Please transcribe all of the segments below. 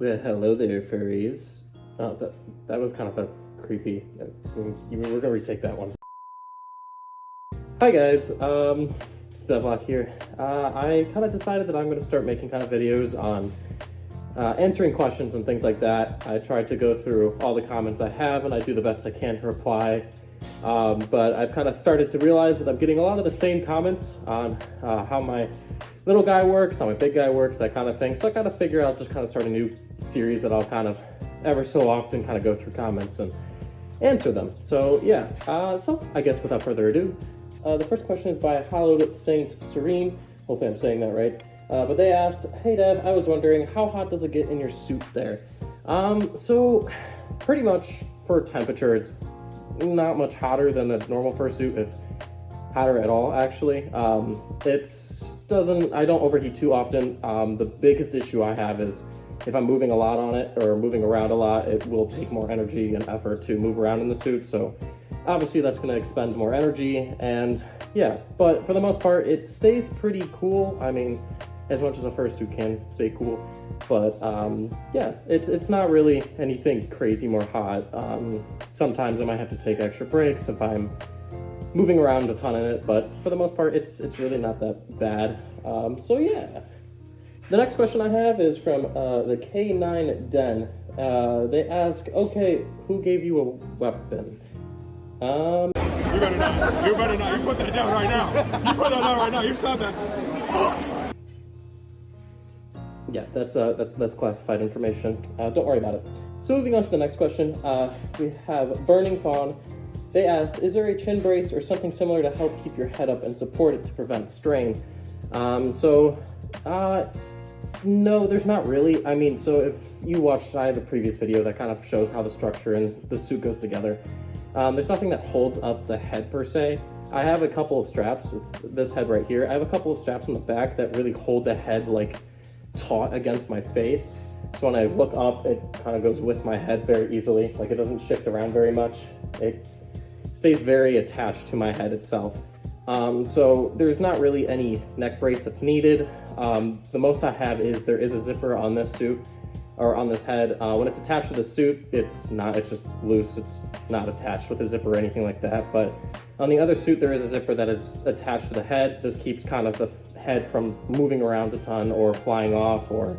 Well, hello there, furries. Oh, that was kind of a creepy. We're gonna retake that one. Hi guys, it's Devlock here. I kind of decided that I'm gonna start making kind of videos on answering questions and things like that. I tried to go through all the comments I have, and I do the best I can to reply. But I've kind of started to realize that I'm getting a lot of the same comments on how my little guy works, how my big guy works, that kind of thing. So I kind of figure I'll just kind of start a new series that I'll kind of ever so often kind of go through comments and answer them. So yeah, so I guess without further ado, the first question is by Hallowed Saint Serene. Hopefully I'm saying that right. But they asked, hey Dev, I was wondering, how hot does it get in your suit there? So pretty much for temperature, it's not much hotter than a normal fursuit, if hotter at all, actually. I don't overheat too often. The biggest issue I have is if I'm moving a lot on it or moving around a lot, it will take more energy and effort to move around in the suit. So obviously that's going to expend more energy, and yeah, but for the most part, it stays pretty cool. I mean, as much as a fursuit can stay cool, but yeah, it's not really anything crazy more hot. Sometimes I might have to take extra breaks if I'm moving around a ton in it, but for the most part, it's really not that bad. So yeah. The next question I have is from the K9 Den. They ask, okay, who gave you a weapon? You better not. You better not. You put that down right now. You put that down right now. You stop that. Yeah, that's classified information. Don't worry about it. So moving on to the next question, we have Burning Fawn. They asked, is there a chin brace or something similar to help keep your head up and support it to prevent strain? No, there's not really. I mean, so if you watched, I have a previous video that kind of shows how the structure and the suit goes together. There's nothing that holds up the head per se. I have a couple of straps. It's this head right here. I have a couple of straps on the back that really hold the head like taut against my face. So when I look up, it kind of goes with my head very easily. Like, it doesn't shift around very much. It stays very attached to my head itself. So there's not really any neck brace that's needed. The most I have is there is a zipper on this suit, or on this head. When it's attached to the suit, it's just loose. It's not attached with a zipper or anything like that. But on the other suit, there is a zipper that is attached to the head. This keeps kind of the head from moving around a ton or flying off or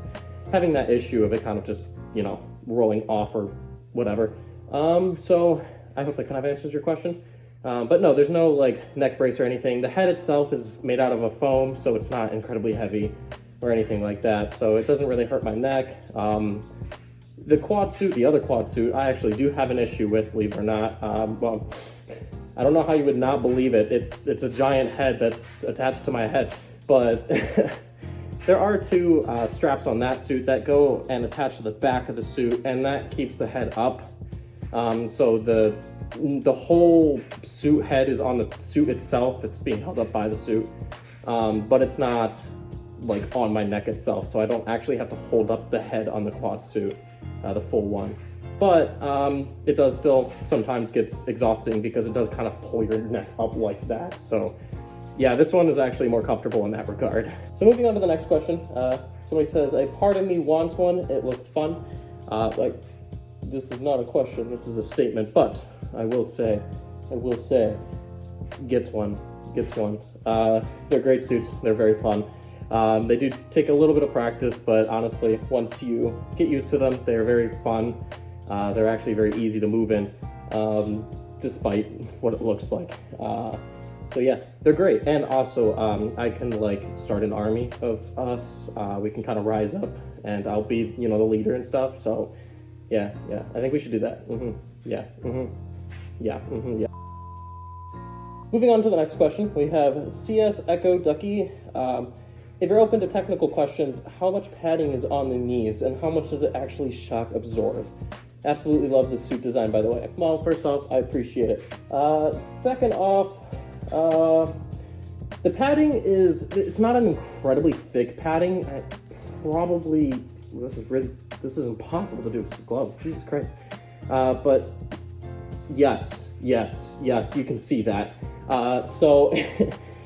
having that issue of it kind of just, you know, rolling off or whatever. So I hope that kind of answers your question. But no, there's no like neck brace or anything. The head itself is made out of a foam, so it's not incredibly heavy or anything like that. So it doesn't really hurt my neck. The quad suit, the other quad suit, I actually do have an issue with, believe it or not. Well, I don't know how you would not believe it. It's a giant head that's attached to my head, but there are two straps on that suit that go and attach to the back of the suit, and that keeps the head up. So the whole suit head is on the suit itself. It's being held up by the suit, but it's not like on my neck itself. So I don't actually have to hold up the head on the quad suit, the full one. But it does still sometimes gets exhausting because it does kind of pull your neck up like that. So yeah, this one is actually more comfortable in that regard. So moving on to the next question. Somebody says, a part of me wants one. It looks fun. Like, this is not a question, this is a statement, but I will say, get one. They're great suits, they're very fun. They do take a little bit of practice, but honestly, once you get used to them, they're very fun. They're actually very easy to move in, despite what it looks like. So yeah, they're great. And also, I can like start an army of us. We can kind of rise up, and I'll be, you know, the leader and stuff. So yeah, I think we should do that. Yeah. Moving on to the next question, we have CS Echo Ducky. If you're open to technical questions, how much padding is on the knees, and how much does it actually shock absorb? Absolutely love the suit design, by the way. Well, first off, I appreciate it. Second off, the padding it's not an incredibly thick padding. This is impossible to do with gloves, Jesus Christ. But yes, you can see that. So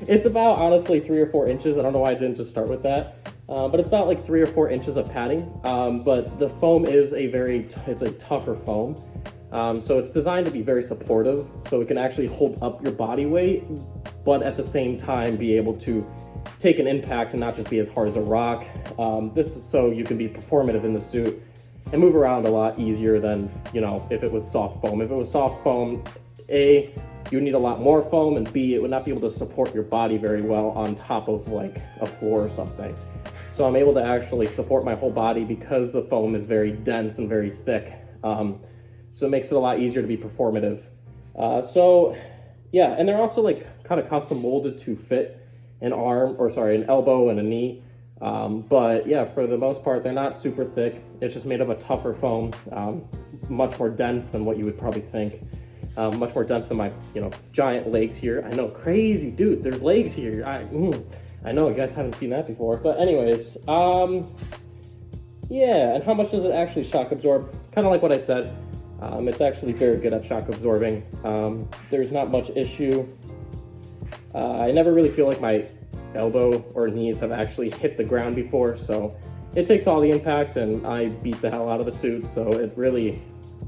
it's about, honestly, 3 or 4 inches. I don't know why I didn't just start with that. but it's about like 3 or 4 inches of padding. But the foam is it's a tougher foam. So it's designed to be very supportive, so it can actually hold up your body weight, but at the same time be able to take an impact and not just be as hard as a rock. This is so you can be performative in the suit and move around a lot easier than, you know, if it was soft foam. If it was soft foam, A, you would need a lot more foam, and B, it would not be able to support your body very well on top of like a floor or something. So I'm able to actually support my whole body because the foam is very dense and very thick. So it makes it a lot easier to be performative. So yeah, and they're also like kind of custom molded to fit an elbow and a knee. But yeah, for the most part, they're not super thick. It's just made of a tougher foam, much more dense than what you would probably think. Much more dense than my, you know, giant legs here. I know, crazy, dude, there's legs here. I know, you guys haven't seen that before. But anyways, yeah, and how much does it actually shock absorb? Kind of like what I said. It's actually very good at shock absorbing. There's not much issue. I never really feel like my elbow or knees have actually hit the ground before, so it takes all the impact and I beat the hell out of the suit, so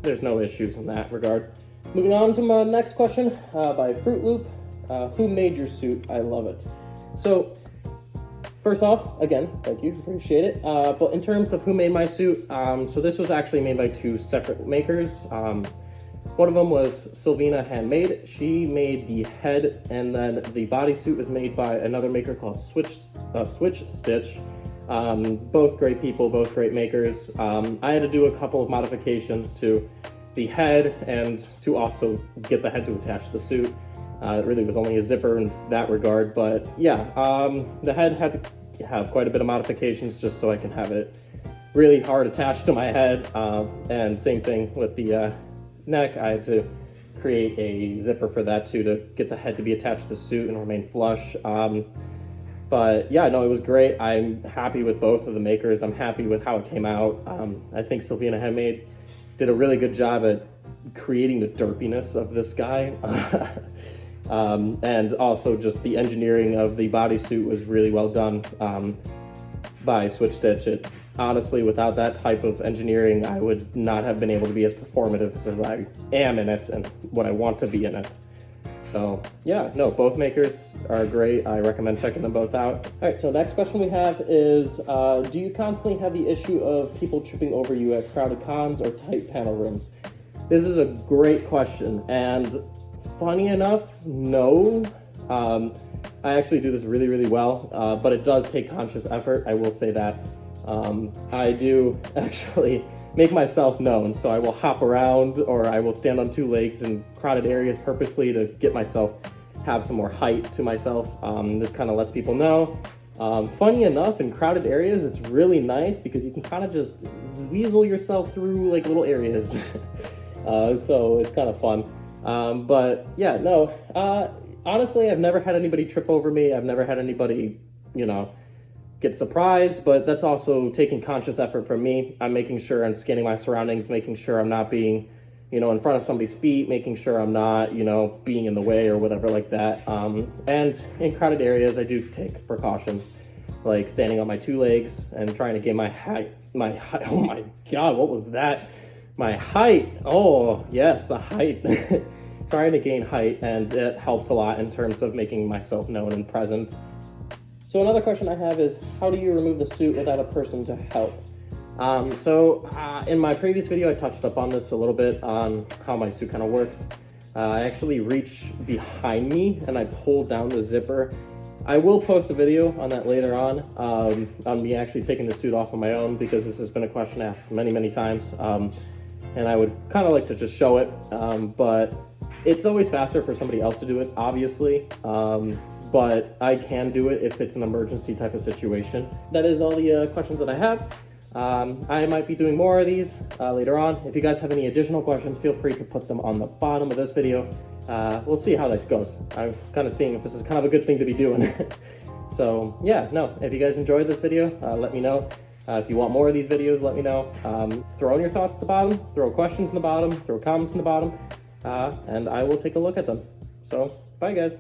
there's no issues in that regard. Moving on to my next question by Fruit Loop. Who made your suit? I love it. So first off, again, thank you, appreciate it. But in terms of who made my suit, so this was actually made by 2 separate makers. One of them was Sylvina Handmade. She made the head, and then the bodysuit was made by another maker called Switch Stitch. Both great people, both great makers. I had to do a couple of modifications to the head and to also get the head to attach to the suit. It really was only a zipper in that regard, but yeah, the head had to have quite a bit of modifications just so I can have it really hard attached to my head, and same thing with the neck. I had to create a zipper for that too, to get the head to be attached to the suit and remain flush. But yeah, no, it was great. I'm happy with both of the makers. I'm happy with how it came out. I think Sylvina Handmade did a really good job at creating the derpiness of this guy. And also just the engineering of the bodysuit was really well done by Switch Stitch. Honestly, without that type of engineering, I would not have been able to be as performative as I am in it and what I want to be in it. So yeah, no, both makers are great. I recommend checking them both out. All right, so next question we have is, do you constantly have the issue of people tripping over you at crowded cons or tight panel rooms? This is a great question, and funny enough, no. I actually do this really, really well, but it does take conscious effort, I will say that. I do actually make myself known, so I will hop around or I will stand on 2 legs in crowded areas purposely to get myself, have some more height to myself. This kind of lets people know. Funny enough, in crowded areas, it's really nice because you can kind of just weasel yourself through like little areas. So it's kind of fun. But yeah, no, honestly, I've never had anybody trip over me. I've never had anybody, you know, get surprised, but that's also taking conscious effort from me. I'm making sure I'm scanning my surroundings, making sure I'm not being, you know, in front of somebody's feet, making sure I'm not, you know, being in the way or whatever like that. And in crowded areas, I do take precautions, like standing on my 2 legs and trying to gain my height, oh my God, what was that? My height, oh yes, the height. Trying to gain height, and it helps a lot in terms of making myself known and present. So another question I have is, how do you remove the suit without a person to help? In my previous video, I touched up on this a little bit on how my suit kind of works. I actually reach behind me and I pull down the zipper. I will post a video on that later on me actually taking the suit off on my own, because this has been a question asked many, many times. And I would kind of like to just show it, but it's always faster for somebody else to do it, obviously. But I can do it if it's an emergency type of situation. That is all the questions that I have. I might be doing more of these later on. If you guys have any additional questions, feel free to put them on the bottom of this video. We'll see how this goes. I'm kind of seeing if this is kind of a good thing to be doing. So yeah, no, if you guys enjoyed this video, let me know. If you want more of these videos, let me know. Throw in your thoughts at the bottom, throw questions in the bottom, throw comments in the bottom, and I will take a look at them. So, bye guys.